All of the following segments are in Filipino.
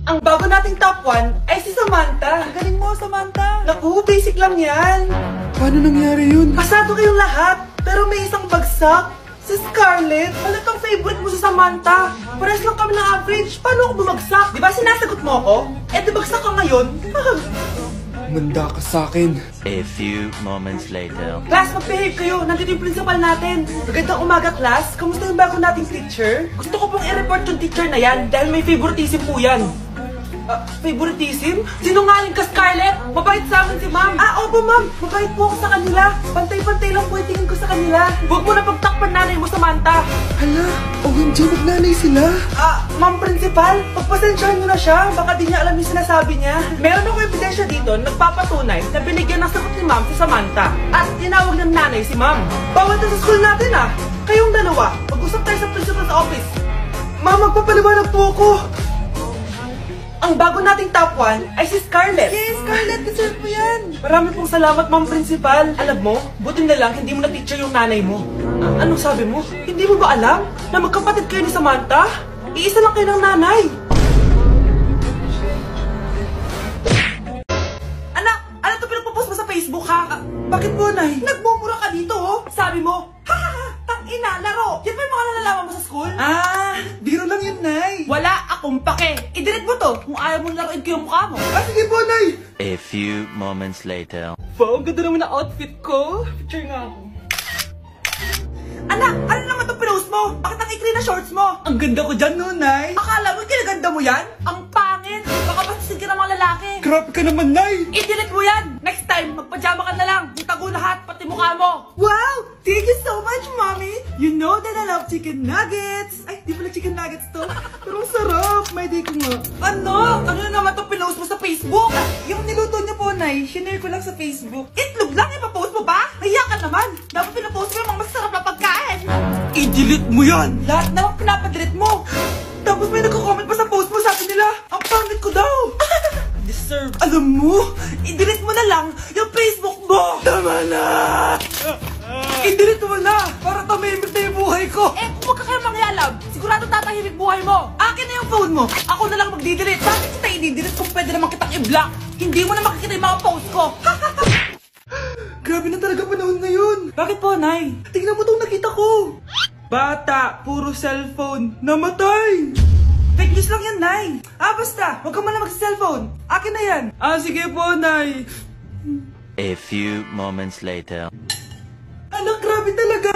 Ang bago nating top 1 ay si Samantha. Ang galing mo, Samantha. Naku, basic lang yan. Paano nangyari yun? Pasado kayong lahat, pero may isang bagsak. Si Scarlett, halatang favorite mo si Samantha. Pares lang kami ng average. Paano ako bumagsak? Di ba sinasagot mo ako? Eh, di bagsak ka ngayon? Manda ka sa akin. A few moments later. Class, mag-behave kayo. Nandito yung principal natin. Magandang umaga, class. Kamusta yung bago nating teacher? Gusto ko pong i-report yung teacher na yan dahil may favoritism po yan. Favoritism? Sinungaling ka, Scarlett? Mabait sa akin si ma'am. Opo, ma'am. Mabait po ako sa kanila. Pantay-pantay lang po yung tingin ko sa kanila. Huwag mo na pagtakpan nanay mo, Samantha. Hala, OMG, magnanay sila. Ma'am principal, pagpasensyahan nyo na siya. Baka di niya alam yung sinasabi niya. Meron ako ebidensya dito nagpapatunay na binigyan ng sagot ni ma'am si Samantha. At tinawag ng nanay si ma'am. Bawal to sa school natin Kayong dalawa, mag-usap tayo sa principal's office. Ma'am, magpapaliwanag po ako. Ang bago nating top 1 ay si Scarlett. Yes, Scarlett, deserve mo yan. Marami pong salamat, ma'am principal. Alam mo, buti na lang hindi mo na-teacher yung nanay mo. Anong sabi mo? Hindi mo ba alam na magkapatid kayo ni Samantha? Iisa lang kayo ng nanay. Anak, ano to pinagpo-post mo sa Facebook, ha? Bakit po, Nay? Nagmumura ka dito, Sabi mo, tang-ina, laro. Yan ba yung mga nalalaman mo sa school? Biro lang yun, Nay. Wala akong pake. I-delete mo to kung ayaw mo laruin ko yung mukha mo. Sige po, Nay. A few moments later. Wow, ang ganda naman na outfit ko. Picture nga ako. Anak, ano naman itong pinost mo? Bakit ang ikli na shorts mo? Ang ganda ko dyan, no, Nay? Akala mo kinaganda mo yan? Ang pangit. Baka basig ka ng mga lalaki. Grabe ka naman, Nay. I-delete mo yan. Next time, magpajama ka na lang. Itago lahat, pati mukha mo. Wow! Thank you so much, Mommy. You know that I love chicken nuggets. Ay, di pala chicken nuggets to. Pero ang sarap. May di ko nga. Ano? Ano na naman itong pinost mo sa Facebook? Yung niluto niya po, Nay. Shinare ko lang sa Facebook. Itlog lang, ipapost mo ba? Nahiya ka naman. Dapat pinapost mo yung mga masarap na pagkain. I-delete mo yan. Lahat naman pinapadelete mo. Tapos may nagko-comment pa sa post mo, sabi nila, ang pangit ko daw. Deserve. Alam mo, i-delete mo na lang yung Facebook mo. Tama na. I-delete mo na para tumimik na yung buhay ko. Eh, kung wag ka kayo mangyalab, sigurado tatahimik buhay mo. Akin na yung phone mo. Ako na lang magdi-delete. Bakit kita i-delete kung pwede naman kitang i-block? Hindi mo na makikita yung mga post ko. Grabe na talaga panahon ngayon. Bakit po, Nay? Tingnan mo itong nakita ko. Bata, puro cellphone, namatay. Fake news lang yan, Nay. Basta, huwag ka man na mag-cellphone. Akin na yan. Sige po, Nay. A few moments later. Anak, grabe talaga.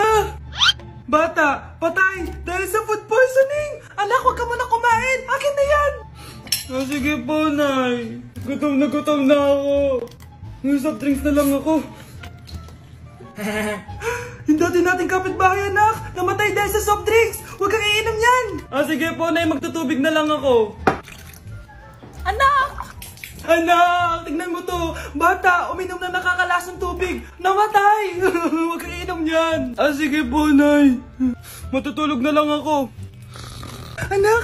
Bata, patay dahil sa food poisoning. Anak, huwag ka muna kumain. Akin na yan. Sige po, Nay. Gutom na ako. May soft drinks na lang ako. Yung dati nating kapitbahay, anak. Namatay dahil sa soft drinks. Huwag kang iinom yan. Sige po, Nay. Magtutubig na lang ako. Anak! Anak! Tignan mo to. Bata, uminom na nakakalasang tubig. Namatay! Huwag kang iinom yan. Sige po, Nay. Matutulog na lang ako. Anak!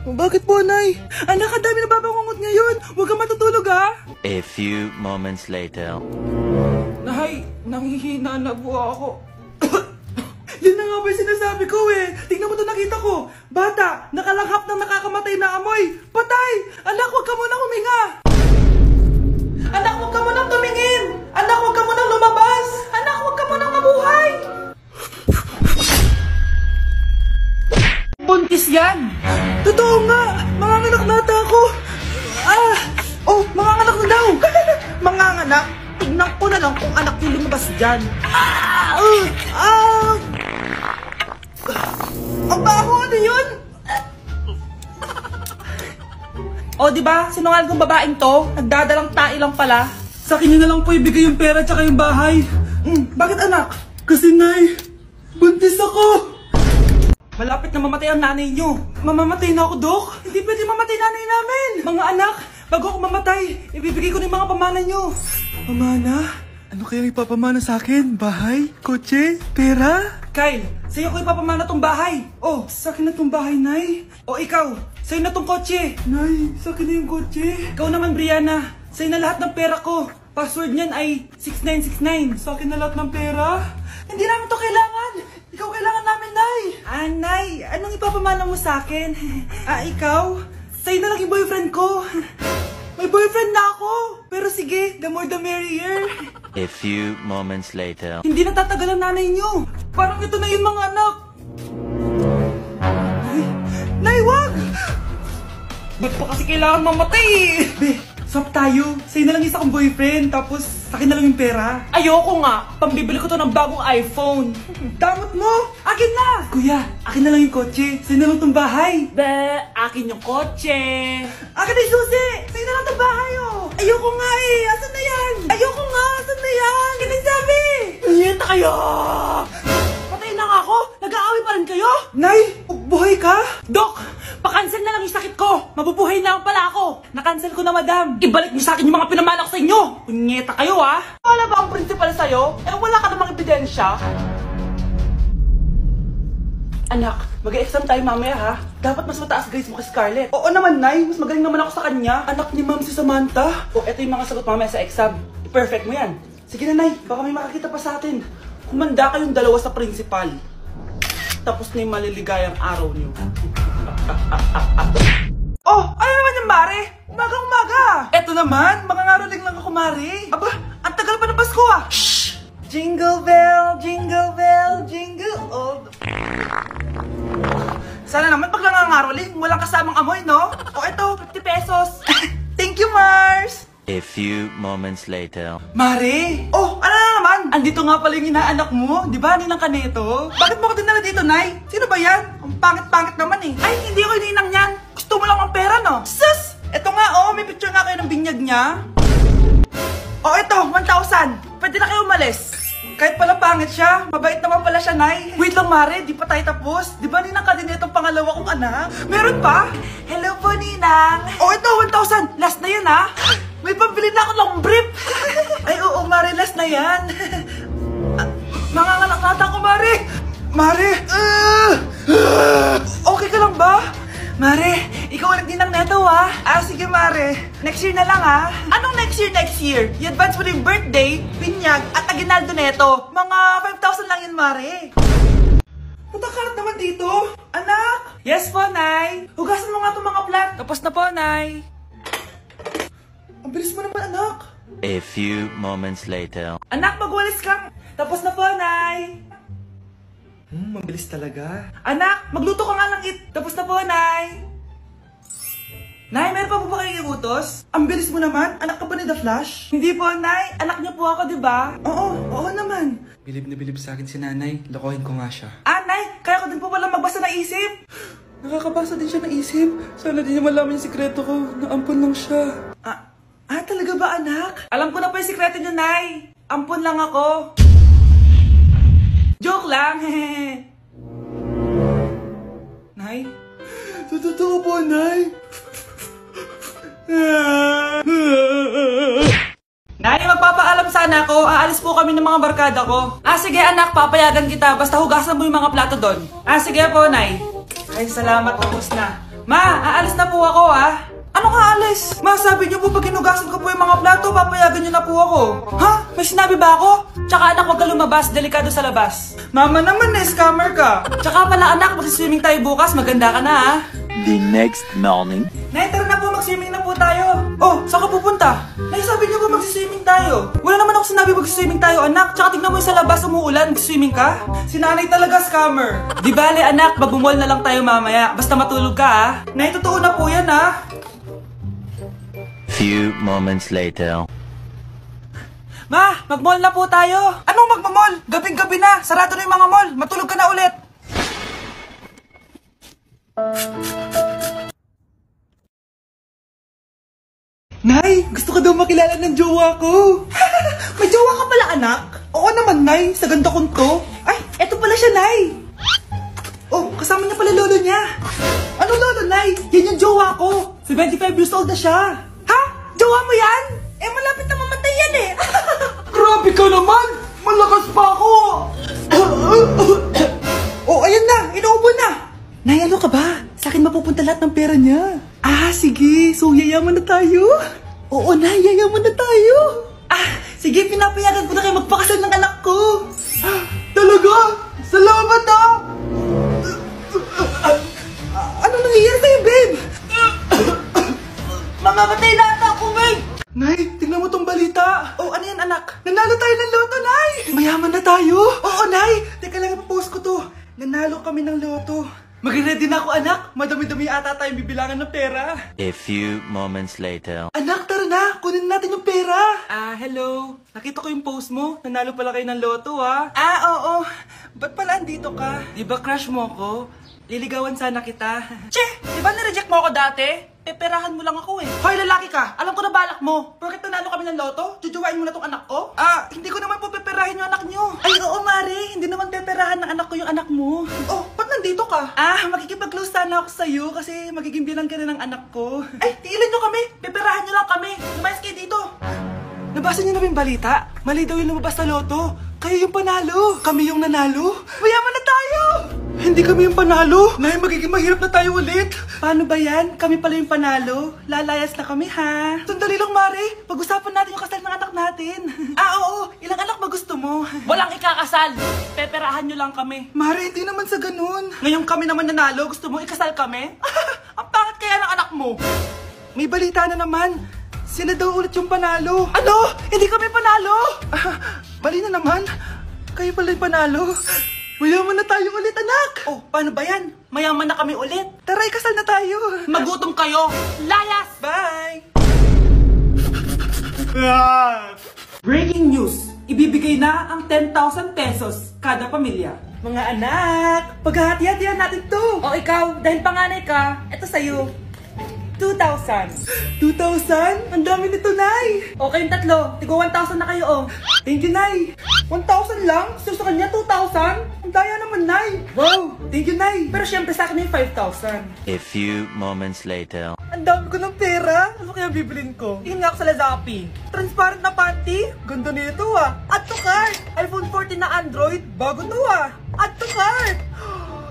Bakit po, Nay? Anak, ang dami nababangungot ngayon. Huwag kang matutulog, ha? A few moments later. Nay, nanghihina na po ako. Yan na nga ba yung sinasabi ko Tingnan mo to nakita ko. Bata, nakalanghap ng nakakamatay na amoy. Patay! Anak, huwag ka munang huminga. Anak, huwag ka munang tumingin. Anak, huwag ka munang lumabas. Anak, huwag ka munang mabuhay. Buntis yan. Totoo nga. Manganganak na ata ako. Manganganak na daw. Manganganak? Tignan ko na lang kung anak yung lumabas dyan. Ang baho, ano yun? Diba? Sinungaling kong babaeng to. Nagdadalang tae lang pala. Sa akin na lang po ibigay yung pera tsaka yung bahay. Bakit, anak? Kasi, Nay, buntis ako. Malapit na mamatay ang nanay nyo. Mamamatay na ako, Dok. Hindi pwede mamatay nanay namin. Mga anak, bago ako mamatay, ibibigay ko na yung mga pamana nyo. Pamana? Ano kayang ipapamana sa akin? Bahay? Kotse? Pera? Kyle, sa'yo ko ipapamana tong bahay. Sa akin na tong bahay, Nay. Ikaw, sa'yo na tong kotse. Nay, sa akin na yung kotse. Ikaw naman, Brianna, sa'yo na lahat ng pera ko. Password niyan ay 6969. Sa akin na lahat ng pera? Hindi namin to kailangan. Ikaw kailangan namin, Nay. Nay, anong ipapamana mo sa akin? Ikaw? Sa'yo na maging boyfriend ko. May boyfriend na ako. Pero sige, the more the merrier. A few moments later. Hindi na tatagal ang nanay niyo. Parang ito na yung mga anak. Ay, Nay, wag! Ba't pa kasi kailangan mamatay eh? Be, swap tayo. Sa'yo na lang isa kong boyfriend, tapos akin na lang yung pera. Ayoko nga. Pambibili ko to ng bagong iPhone. Damot mo! Akin na! Kuya, akin na lang yung kotse. Sa'yo na lang tong bahay. Be, akin yung kotse. Akin na yung susi! Sa'yo na lang tong bahay oh! Ayoko nga eh! Asan na yan? Ayoko nga! Asan na yan? Ganun sabi! Niyenta kayo! Patay na nga ako! Nag-aaway pa rin kayo? Nay! Buhay ka? Dok! Pa-cancel na lang yung sakit ko! Mabubuhay na lang pala ako! Na-cancel ko na, madam! Ibalik niyo sa akin yung mga pinamana ko sa inyo! Punyeta kayo, ha? Wala ba ang principal sa'yo? Eh, wala ka namang ebidensya? Anak, mag-exam tayo mamaya, ha? Dapat mas mataas grades mo kay Scarlett. Oo naman, Nay. Mas magaling naman ako sa kanya. Anak ni Ma'am si Samantha. O, eto yung mga sagot mamaya sa exam. Perfect mo yan. Sige na, Nay. Baka may makakita pa sa atin. Kumanda kayong dalawa sa principal. Tapos na yung maliligayang araw niyo. Oh, ano naman yung Mare? Umaga-umaga! Eto naman, makangaraling lang ako, Mare. Aba, ang tagal pa ng Pasko ah! Shhh! Jingle bell, jingle bell, jingle all the... Sana naman pag nangangaroling, walang kasamang amoy, no? O eto, 50 pesos. Thank you, Mars! A few moments later. Mare! Oh, ano na naman? Andito nga pala yung inaanak mo. Di ba, ninang ka nito? Bakit mo ko dinala dito, Nay? Sino ba yan? Ang pangit-pangit naman eh. Ay, hindi ako ninang yan. Gusto mo lang ang pera, no? Sus! Eto nga, oh. May picture nga kayo ng binyag niya. Oh, eto, 1,000. Pwede na kayo umalis. Kahit pala pangit siya, mabait naman pala siya, Nay. Wait lang, Mare. Di pa tayo tapos. Di ba ninang ka din itong pangalawa kong anak? Meron pa? Hello po, Ninang. Oh, ito, 1,000. Last na yun, ha? May pambili na ako ng brief! Ay, oo, Mare, last na yan. Manganganak nata ko, Mare! Mare! Okay ka lang ba? Mare, ikaw ulit din ang neto, ha? Sige, Mare. Next year na lang, ha? Anong next year, next year? I-advance mo na yung birthday, binyag, at aginaldo neto. Mga 5,000 lang yun, Mare. Matakarat naman dito. Anak! Yes po, Nay. Hugasan mo nga itong mga plant. Tapos na po, Nay. Ang bilis mo naman, anak. A few moments later. Anak, magwalis kang. Tapos na po, Nay. Mabilis talaga. Anak, magluto ka nga ng Tapos na po, Nay. Nay, meron pa po ba kayong iutos? Ang bilis mo naman. Anak ka ba ni The Flash? Hindi po, Nay. Anak niyo po ako, di ba? Oo naman. Bilib na bilib sa akin si nanay. Lokohin ko nga siya. Nay, kaya ko din po pala magbasa ng isip. Nakakabasa din siya ng isip. Sana din niya malaman yung sikreto ko. Naampon lang siya. Talaga ba, anak? Alam ko na po yung sikreto niyo, Nay. Ampun lang ako. Joke lang, hehe. Nay? Totoo po, Nay. Nay, magpapaalam sana ako. Aalis po kami ng mga barkada ko. Sige anak, papayagan kita. Basta hugasan mo yung mga plato doon. Sige po, Nay. Ay, salamat. Tapos na. Ma, aalis na po ako, Ano ka, alis? Ma, sabi niyo po pag hinugasan ko po yung mga plato, papayagan niyo na po ako. Ha? May sinabi ba ako? Tsaka anak, huwag ka lumabas. Delikado sa labas. Mama naman, scammer ka. Tsaka pala anak, magsiswimming tayo bukas. Maganda ka na, The next morning. Nay, tara na po, mag-swimming na po tayo. Oh, saan ka pupunta? Nay, sabi niyo po mag-swimming tayo. Wala naman ako sinabi mag-swimming tayo, anak. Tsaka tignan mo yung sa labas, umuulan, mag-swimming ka. Si nanay talaga scammer. Di bale, anak, mag-mall na lang tayo mamaya. Basta matulog ka, Nay, totoo na po yan, Few moments later. Ma, mag-mall na po tayo. Anong mag-mall? Gabing-gabi na. Sarado na yung mga mall. Matulog ka na ulit. Nay, gusto ko daw makilala ng jowa ko. May jowa ka pala, anak? Oo naman, Nay. Sa ganda kong to. Ay, eto pala siya, Nay. Oh, kasama niya pala lolo niya. Ano lolo, Nay? Yan yung jowa ko. 75 years old na siya. Ha? Jowa mo yan? Malapit na mamatay yan eh. Grabe ka naman. Malakas pa ako. Oh, ayan na. Inuubo na. Nay, ano ka ba? Sa akin mapupunta lahat ng pera niya. Sige. So, yayaman na tayo? Oo, Nay. Yayaman na tayo. Sige. Pinapayagan ko na kayo magpakasal ng anak ko. Talaga? Salamat, Ano nangyayari sa'yo, babe? Mamamatay na ata ako, May! Nay, tingnan mo tong balita. Oh, ano yan, anak? Nanalo tayo ng loto, Nay! Mayaman na tayo? Oo, Nay! Teka lang, ipapost ko to. Nanalo kami ng loto. Mag-ready na ako, anak. Madami-dami ata tayong bibilangan ng pera. A few moments later. Anak, tara na! Kunin natin yung pera! Hello. Nakita ko yung post mo. Nanalo pala kayo ng loto, ah. Oo. Ba't pala andito ka? Di ba crush mo ko? Liligawan sana kita. Che! Di ba nireject mo ako dati? Peperahan mo lang ako eh. Hoy, lalaki ka! Alam ko na balak mo. Bakit nanalo kami ng loto? Jujuwain mo na tong anak ko? Hindi ko naman po peperahin yung anak nyo. Ay, oo, Mari. Hindi naman peperahan ng anak ko yung anak mo. Oh, ba't nandito ka? Makikipag-close sana ako sa'yo kasi magiging bilang ka na ng anak ko. Ay, tiilan nyo kami. Peperahan nyo lang kami. Lumayas kayo dito. Nabasa niyo na ba yung balita? Mali daw yung lumabas sa loto. Kayo yung panalo. Kami yung nanalo. Mayaman na tayo! Hindi kami yung panalo. Nay, magiging mahirap na tayo ulit. Paano ba yan? Kami pala yung panalo. Lalayas na kami, ha? Sandali lang, Mari. Pag-usapan natin yung kasal ng anak natin. Oo. Ilang anak ba gusto mo? Walang ikakasal. Peperahan nyo lang kami. Mari, hindi naman sa ganun. Ngayong kami naman nanalo, gusto mo ikasal kami? Ang pangit kaya ng anak mo. May balita na naman. Sila daw ulit yung panalo. Ano? Hindi kami panalo? Bali na naman. Kayo pala yung panalo. Mayaman na tayo ulit, anak! Oh, paano ba yan? Mayaman na kami ulit. Tara, ikasal na tayo. Magutom kayo. Layas! Bye! Breaking news! Ibibigay na ang 10,000 pesos kada pamilya. Mga anak, paghahati-hatihan natin to. O ikaw, dahil panganay ka, eto sa'yo. 2,000. 2,000? Ang dami nito, Nay! O kayong tatlo, tigo 1,000 na kayo, oh. Thank you, Nay. 1,000 lang? So sa kanya, 2,000? Ang daya naman, Nay. Wow, thank you, Nay. Pero syempre sa akin yung 5,000. A few moments later. Ang dami ko ng pera. Ano kaya bibilin ko? Tingin nga ako sa Lazappi. Transparent na panty? Ganda nito, ah. Add to cart. iPhone 14 na Android. Bago to, ah. Add to cart.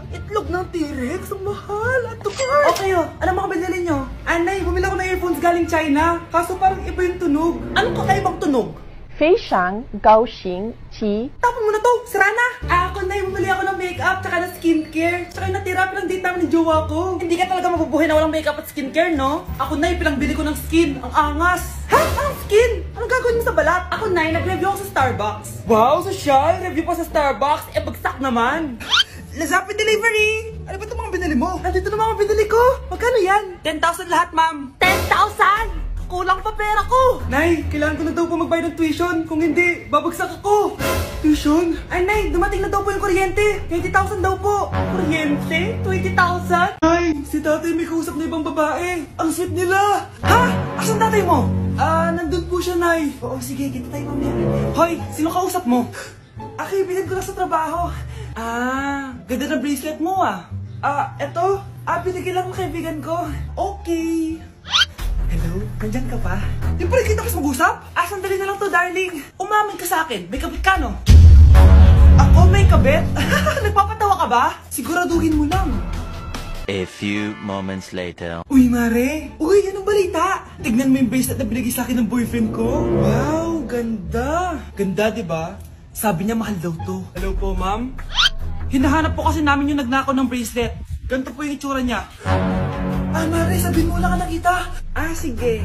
Itlog ng T-Rex, ang mahal. Add to cart. Okay, oh. Ano mga binili nyo? Anay, bumili ako ng earphones galing China. Kaso parang iba yung tunog. Anong kakaibang tunog? 非常高兴其 Tapon mo na to, sira na! Ako na yung bumili ako ng makeup tsaka ng skincare. Tsaka yung natira pilang date namin ng jowa ko. Hindi ka talaga mabubuhay na walang makeup at skincare, no? Ako na yung pilang bili ko ng skin. Ang angas! Ha? Anong skin? Anong gagawin mo sa balat? Ako na nag-review ako sa Starbucks. Wow, social! Review pa sa Starbucks? Bagsak naman! Lazappi delivery! Ano ba itong mga binili mo? Nandito na mga binili ko. Magkano yan? 10,000 lahat, ma'am. 10,000? Kulang pa pera ko! Nay, kailangan ko na daw po magbayad ng tuition. Kung hindi, babagsak ako. Tuition? Ay, Nay, dumating na daw po yung kuryente. 20,000 daw po. Kuryente? 20,000? Nay, si tatay may kausap na ibang babae. Ang sweet nila. Ha? Asan tatay mo? Nandun po siya, Nay. Oo, sige, kita tayo mamaya. Hoy, sino kausap mo? Kaibigan ko lang sa trabaho. Ganda na bracelet mo, ah. Eto. Binigyan lang ng kaibigan ko. Okay. Hello? Nandyan ka pa? Di pa rin kita kasi mag-usap? Sandali na lang to, darling. Umamin ka sa akin. May kabit ka, no? Ako may kabit? Nagpapatawa ka ba? Siguraduhin mo lang. A few moments later. Uy, Mare! Uy, anong balita? Tignan mo yung bracelet na binigay sa akin ng boyfriend ko. Wow, ganda! Ganda, di ba? Sabi niya mahal daw to. Hello po, ma'am? Hinahanap po kasi namin yung nagnakaw ng bracelet. Ganito po yung itsura niya. Mare, sabihin mo lang ka nakita. Sige.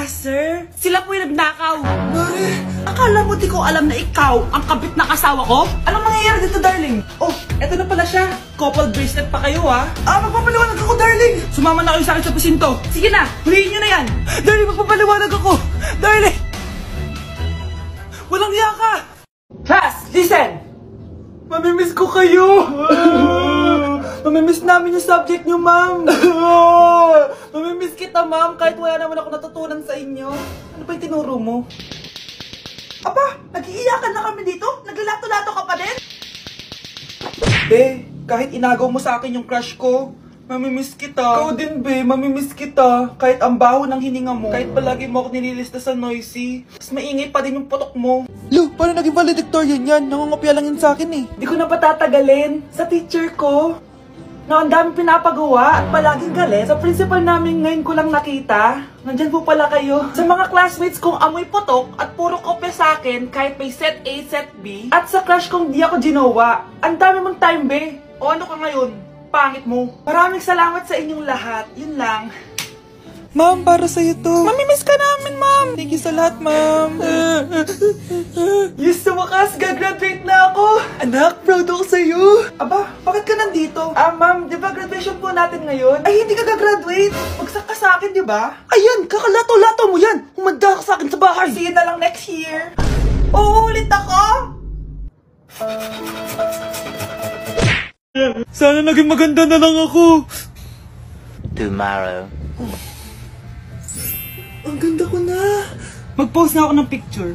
Sir? Sila po yung nagnakaw. Mare, akala mo di ko alam na ikaw ang kabit na kasawa ko? Anong mangyayari dito, darling? Oh, eto na pala siya. Couple bracelet pa kayo, ha? Magpapaliwanag ako, darling. Sumama na kayo sa akin sa presinto. Sige na, huliin nyo na yan. Darling, magpapaliwanag ako. Darling! Walang hiya ka. Class, listen! Mamimiss ko kayo! Mamimiss namin yung subject nyo, ma'am! Mamimiss kita, ma'am, kahit wala naman ako natutunan sa inyo. Ano ba yung tinuro mo? Aba, nag-iiyakan na kami dito? Naglalato-lato ka pa din? Kahit inagaw mo sa akin yung crush ko, mamimiss kita. Ikaw din, mamimiss kita. Kahit ang baho ng hininga mo. Kahit palagi mo ako nililista sa noisy. Mas maingay pa din yung putok mo. Lo, paano naging valedictorian yan? Nangungopia lang yun sa akin eh. Di ko na patatagalin. Sa teacher ko, na ang dami pinapagawa at palaging galit. Sa principal namin ngayon ko lang nakita. Nandyan po pala kayo. Sa mga classmates kong amoy putok at puro kopya sa akin kahit may set A, set B. At sa crush kong di ako ginawa. Ang dami mong time, be. O ano ka ngayon? Pangit mo. Maraming salamat sa inyong lahat. Yun lang. Ma'am, para sa'yo to. Mamimiss ka namin, ma'am. Thank you sa lahat, ma'am. Yes, sa wakas, gagraduate na ako. Anak, proud ako sa'yo. Aba, bakit ka nandito? Ma'am, di ba graduation po natin ngayon? Ay, hindi ka gagraduate. Magsak ka sa akin, di ba? Ayan, kakalato-lato mo yan. Humanda ka sa akin sa bahay. See you na lang next year. Uulit ako? Sana naging maganda na lang ako. Tomorrow. Ang ganda ko na. Mag-post na ako ng picture.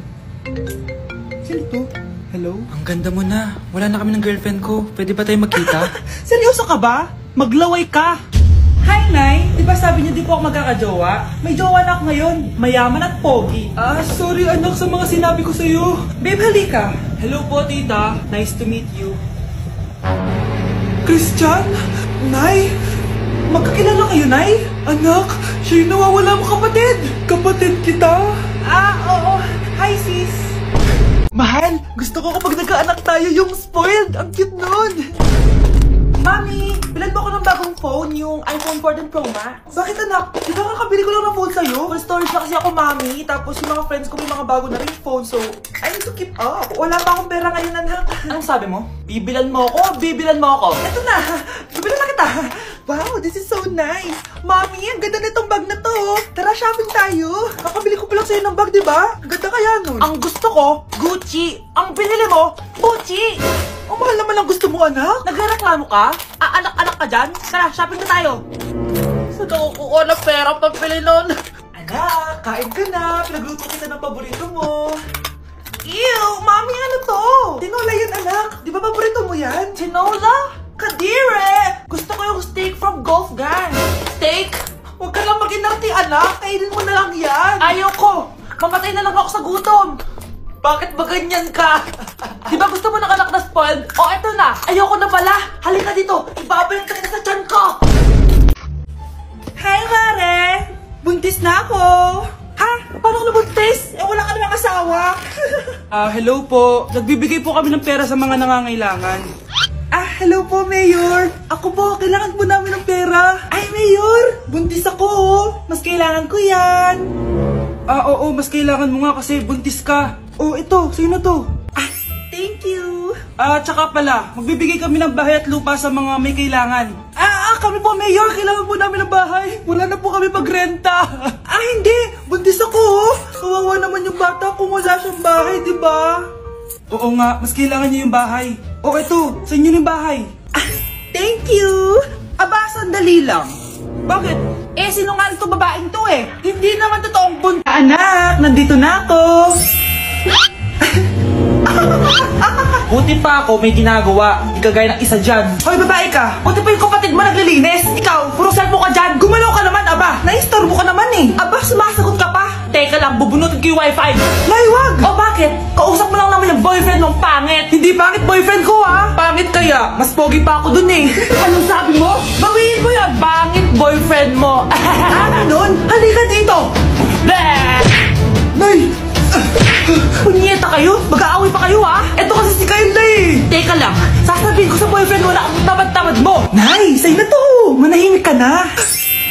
Sino to? Hello? Ang ganda mo na. Wala na kami ng girlfriend ko. Pwede ba tayo magkita? Seryoso ka ba? Maglaway ka. Hi, Nay! Di ba sabi niyo di po ako magkakajowa? May jowa na ako ngayon. Mayaman at pogi. Sorry anak sa mga sinabi ko sa'yo. Babe, halika. Hello po, tita. Nice to meet you. Christian? Nay? Magkakilala kayo, Nay? Anak, siya yung nawawala mo kapatid. Kapatid kita. Oo. Hi, sis. Mahal, gusto ko kapag nagkaanak tayo yung spoiled. Ang cute nun. Mami, bilan mo ako ng bagong phone, yung iPhone 14 Pro Max. Bakit anak? Di ba kakabili ko lang ng phone sa'yo? Full storage na kasi ako, Mami. Tapos yung mga friends ko may mga bago na rin phone, so I need to keep up. Wala pa akong pera ngayon, anak. Anong sabi mo? Bibilan mo ako, bibilan mo ako. Eto na, bibilan na kita. Wow, this is so nice. Mami, ang ganda nitong bag na to. Tara, shopping tayo. Kakabili ko pa lang sa'yo ng bag, di ba? Ang ganda kaya nun. Ang gusto ko, Gucci. Ang binili mo, Gucci. Ang mahal naman ang gusto mo, anak. Nagreklamo ka? Anak-anak ka dyan? Tara, shopping na tayo. Saan ako kukuha ng pera pagpili nun? Anak, kain ka na. Pinagluto kita ng paborito mo. Ew, Mami, ano to? Tinola yan, anak. Di ba paborito mo yan? Tinola? Kadire! Gusto ko yung steak from Golf Gang. Steak? Huwag ka lang mag-inarti, anak. Kainin mo na lang yan. Ayoko. Mamatay na lang ako sa gutom. Bakit ba ganyan ka? Di ba gusto mo ng anak na spoiled? O, eto na. Ayoko na pala. Halika dito. Ibabayan ka sa tiyan ko. Hi, Mare. Buntis na ako. Ha? Paano ka nabuntis? Wala ka namang asawa. Hello po. Nagbibigay po kami ng pera sa mga nangangailangan. Hello po, Mayor. Ako po, kailangan po namin ng pera. Ay, Mayor. Buntis ako, oh. Mas kailangan ko yan. Oo, mas kailangan mo nga kasi buntis ka. Oh, ito. Sino to? Thank you. Tsaka pala, magbibigay kami ng bahay at lupa sa mga may kailangan. Kami po, Mayor. Kailangan po namin ng bahay. Wala na po kami pagrenta. Hindi. Buntis ako, oh. Kawawa naman yung bata kung wala siyang bahay, di ba? Oo nga, mas kailangan niyo yung bahay. Oh, ito. Sa inyo yung bahay. Thank you. Sandali lang. Bakit? Sinungaling to babaeng to eh. Hindi naman totoong buntis. Anak, nandito na ako. Buti pa ako may ginagawa. Hindi kagaya ng isa dyan. Hoy, babae ka. Buti pa yung kapatid mo naglilinis. Ikaw, puro cellphone ka dyan. Gumalaw ka naman, aba. Naistorbo ka naman eh. Aba, sumasagot ka pa. Teka lang, bubunutin ko yung wifi. Laywag! O bakit? Kausap mo lang naman yung boyfriend mong pangit. Hindi pangit boyfriend ko ha. Pangit kaya? Mas pogi pa ako dun eh. Anong sabi mo? Bawiin mo yan. Pangit boyfriend mo. Nun? Halika dito. Bleh! Nay! Punyeta kayo? Mag-aaway pa kayo ha? Eto kasi si Kyle na eh. Teka lang, sasabihin ko sa boyfriend mo na ang tamad-tamad mo. Nay, sa'yo na to. Manahimik ka na.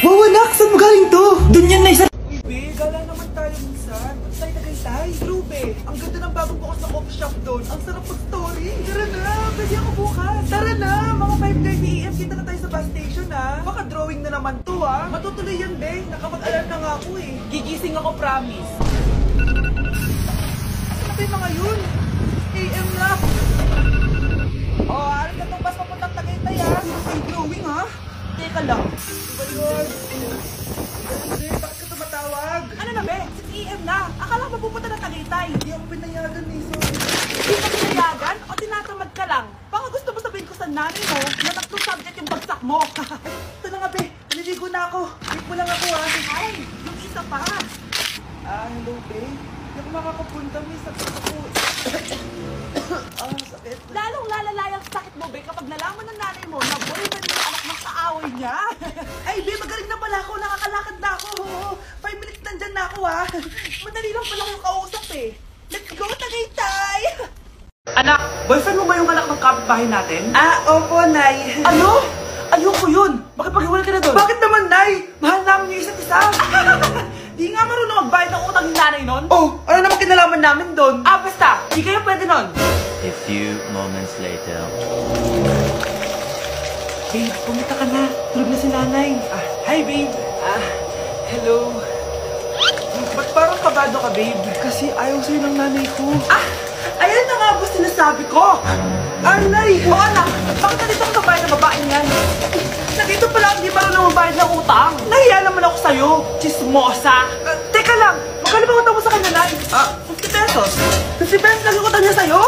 Wow, anak, saan mo galing to? Dun yan, Nay. Uy, be, gala naman tayo minsan. Tayo Tagaytay. True, be. Ang ganda ng bagong bukas na coffee shop doon. Ang sarap mag-story. Tara na, pwede ako bukas. Tara na, mga 5:30 AM. Kita na tayo sa bus station ha. Baka drawing na naman to ha. Matutuloy yan, be. Nakapag-alarm na nga ako eh. Gigising ako, promise. Ano yung mga yun? AM na! Ano na itong bus papuntang Tagaytay ha? Ang drawing ha? Teka lang. Diba yun? Hindi, bakit ka tumatawag? Ano na be? 6 AM na. Akala ko mapupunta ng Tagaytay. Hindi ako pinayagan eh, sorry. Hindi ka pinayagan o tinatamad ka lang? Baka gusto mo sabihin ko sa nanay mo na tatlong subject yung bagsak mo. Ito na nga be, naliligo na ako. Wait mo lang ako ha. Ay, yung isa pa. Hello be. Hindi ako makakapunta, may sakit ako. Sakit. Lalong lalala yung sakit mo, be, kapag nalaman ng nanay mo na boyfriend mo anak mo sa away niya. Ay, be, magaling na pala ako. Nakakalakad na ako. 5 minutes nandyan na ako, ha. Madali lang pala yung kausap, eh. Let's go, Tagaytay! Anak, boyfriend mo ba yung anak ng kapitbahay natin? Opo, Nay. Ano? Ayoko yun. Bakit paghiwalay ka na doon? Bakit naman, Nay? Mahal namin yung isa't isa. Di nga marunong magbayad ng utang yung nanay nun. Oh, ano naman kinalaman namin doon? Basta, di kayo pwede nun. A few moments later. Babe, pumunta ka na. Tulog na si nanay. Hi, babe. Hello. Ba't parang kabado ka, babe? Kasi ayaw sa'yo ng nanay ko. Ayan na nga ba sinasabi ko? Nay! Oo, anak. Bakit na dito ang babae na babaeng yan? Nandito pala hindi marunong magbayad ng utang. Nahiya naman ako sa'yo. Chismosa. Teka lang. Magkano ba utang mo sa kanya, Nay? 50 pesos. 50 pesos lang yung utang niya sa'yo?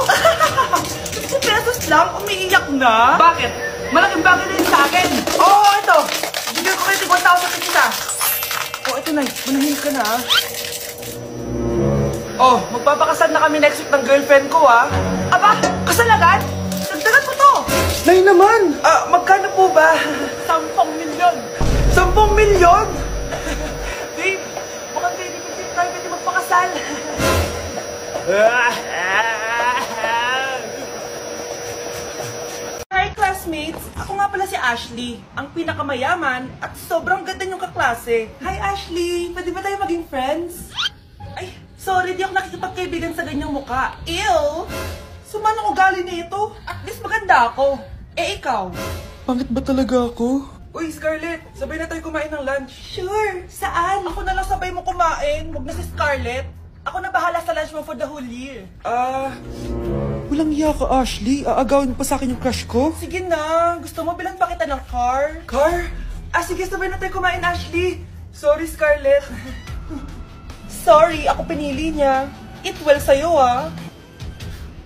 50 pesos lang? Umiiyak na? Bakit? Malaking bagay na yun sa akin. Oo, ito. Bigyan ko kayo 1,000 isa. Ito, Nay. Manahimik ka na, magpapakasal na kami next week ng girlfriend ko, Aba, kasal agad? Dagdagan mo to. Nay naman. Magkano po ba? 10 milyon. 10 milyon? Babe, mukhang baby tayo pwede magpakasal. Hi, classmates! Ako nga pala si Ashley, ang pinakamayaman at sobrang ganda niyong kaklase. Hi, Ashley! Pwede ba tayo maging friends? Ay, sorry, di ako nakikipagkaibigan sa ganyang muka. Ew! Sumanang ugali na ito. At least maganda ako. Ikaw? Pangit ba talaga ako? Uy, Scarlett, sabay na tayo kumain ng lunch. Sure! Saan? Ako na lang sabay mo kumain. Huwag na si Scarlett. Ako na bahala sa lunch mo for the whole year. Walang iya ka, Ashley. Aagawin pa sa akin yung crush ko. Sige na. Gusto mo bilang pa kita ng car? Car? Sige, sabay na tayo kumain, Ashley. Sorry, Scarlett. Sorry, ako pinili niya. Eat well sa'yo,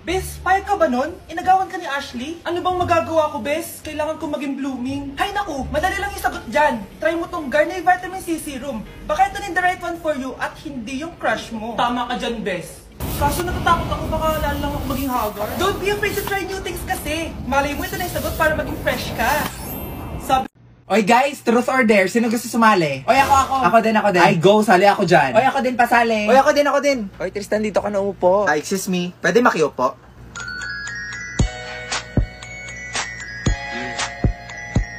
Bes, payag ka ba nun? Inagawan ka ni Ashley? Ano bang magagawa ko, Bes? Kailangan ko maging blooming. Hay naku, madali lang yung sagot dyan. Try mo tong Garnier Vitamin C Serum. Baka ito din the right one for you at hindi yung crush mo. Tama ka dyan, Bes. Kaso natatakot ako, baka lalo lang ako maging haggard. Don't be afraid to try new things kasi. Malay mo ito na yung sagot para maging fresh ka. Sabi... Oy guys, truth or dare? Sino gusto sumali? Oy, ako. Ako din. Ay, go, sali ako dyan. Oy, ako din, pasali. Oy, ako din. Oy, Tristan, dito ka na upo. Excuse me, pwede makiupo?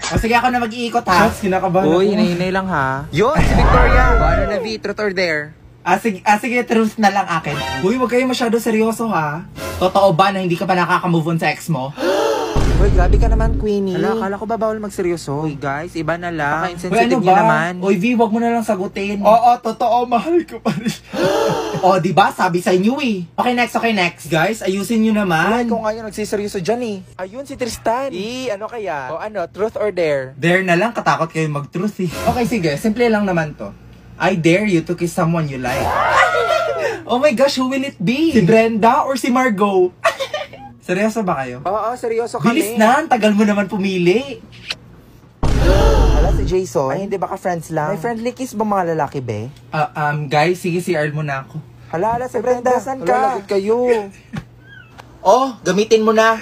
O sige, ako na mag-iikot ha. Shots, kinakabahan Uy, ako. hinahinay lang ha. Yun, si Victoria! Ano na, V? Truth or dare? Sige, truth na lang akin. Uy, wag kayo masyado seryoso ha. Totoo ba na hindi ka pa nakaka-move on sa ex mo? Uy, grabe ka naman, Queenie. Hala, akala ko ba bawal magseryoso? Uy guys, iba na lang. Uy, Insensitive ano niyo ba? naman. Uy V, wag mo na lang sagutin. Oo, totoo. Mahal ko pa rin. O, diba? Sabi sa inyo eh. Okay, next. Guys, ayusin nyo naman. Ikaw nga yung nagsiseryoso dyan eh. Ayun, si Tristan. Ano kaya? O ano, truth or dare? Dare na lang, katakot kayo mag-truth eh. Okay, sige. Simple lang naman to. I dare you to kiss someone you like. Oh my gosh, who will it be? Si Brenda or si Margot? Seryoso ba kayo? Oo, seryoso kami. Bilis na, tagal mo naman pumili. Hala, si Jason. Ay, hindi baka friends lang? May friendly kiss ba mga lalaki, be? Guys, sige, CR mo na ako. Hala, si Brenda, saan ka? Lagot kayo. Oh, gamitin mo na.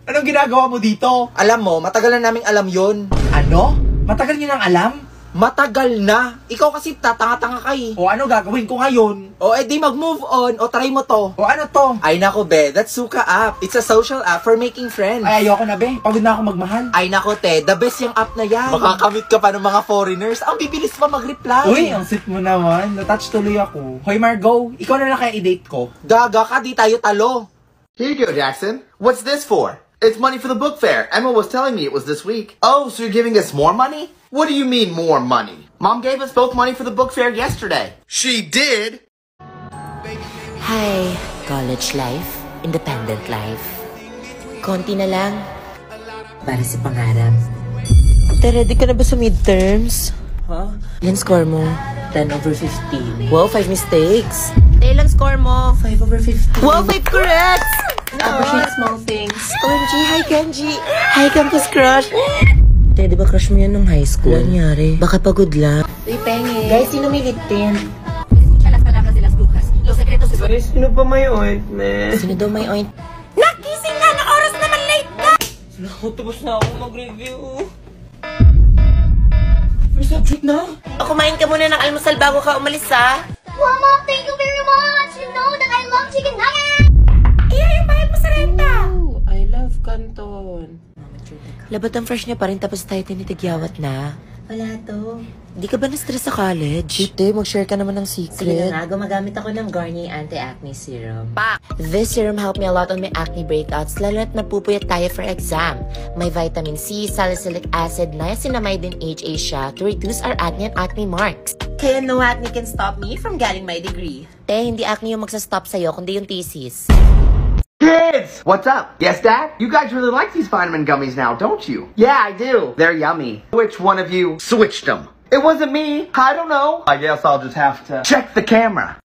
Anong ginagawa mo dito? Alam mo, matagal na naming alam yun. Ano? Matagal niyo nang alam? Matagal na. Ikaw kasi tatanga-tanga ka eh. O ano gagawin ko ngayon? O edi mag-move on o try mo to. O ano to? Ay nako be, that's Suka app. It's a social app for making friends. Ay, ayoko na be. Pagod na ako magmahal. Ay nako te, the best yung app na yan. Makakamit ka pa ng mga foreigners. Ang bibilis pa mag-reply. Uy, ang sweet mo naman. Natouch tuloy ako. Hoy Margot, ikaw na lang kaya i-date ko. Gaga ka, di tayo talo. Here you go, Jackson. What's this for? It's money for the book fair. Emma was telling me it was this week. Oh, so you're giving us more money? What do you mean more money? Mom gave us both money for the book fair yesterday. She did? Hi, college life, independent life. Konti na lang para sa pangarap. Ready ka na ba sa midterms? Ilan score mo? 10/15. Wow, 5 mistakes. Ilan score mo? 5/15. Wow, 5 corrects! Appreciate small things. OMG, hi Kenji! Hi campus crush! Di ba crush mo yan nung high school? Ano nangyari? Baka pagod lang. Uy, penge. Guys, sino may lip tint? Sino pa may ointment? Sino daw may oint? Nakising ka! Na oras naman late ka! Tapos na ako mag-review. May subject na? Kumain ka muna ng almusal bago ka umalis, ha? Mama, thank you very much! You know that I love chicken nuggets! Iya, yung bayad mo sa renta! Oh, I love Canton. Labat ang fresh niya pa rin tapos tayo tinitigyawat na. Wala to. Di ka ba na-stress sa college? Hindi, mag-share ka naman ng secret. Sige na nga, gumagamit ako ng Garnier Anti-Acne Serum. This serum helped me a lot on my acne breakouts, lalo na't napupuyat tayo for exam. May vitamin C, salicylic acid, niacinamide, and HA siya to reduce our acne and acne marks. Kaya no acne can stop me from getting my degree. Hindi acne yung magsa-stop sa'yo, kundi yung thesis. Kids! What's up? Yes, Dad? You guys really like these vitamin gummies now, don't you? Yeah, I do. They're yummy. Which one of you switched them? It wasn't me. I don't know. I guess I'll just have to check the camera.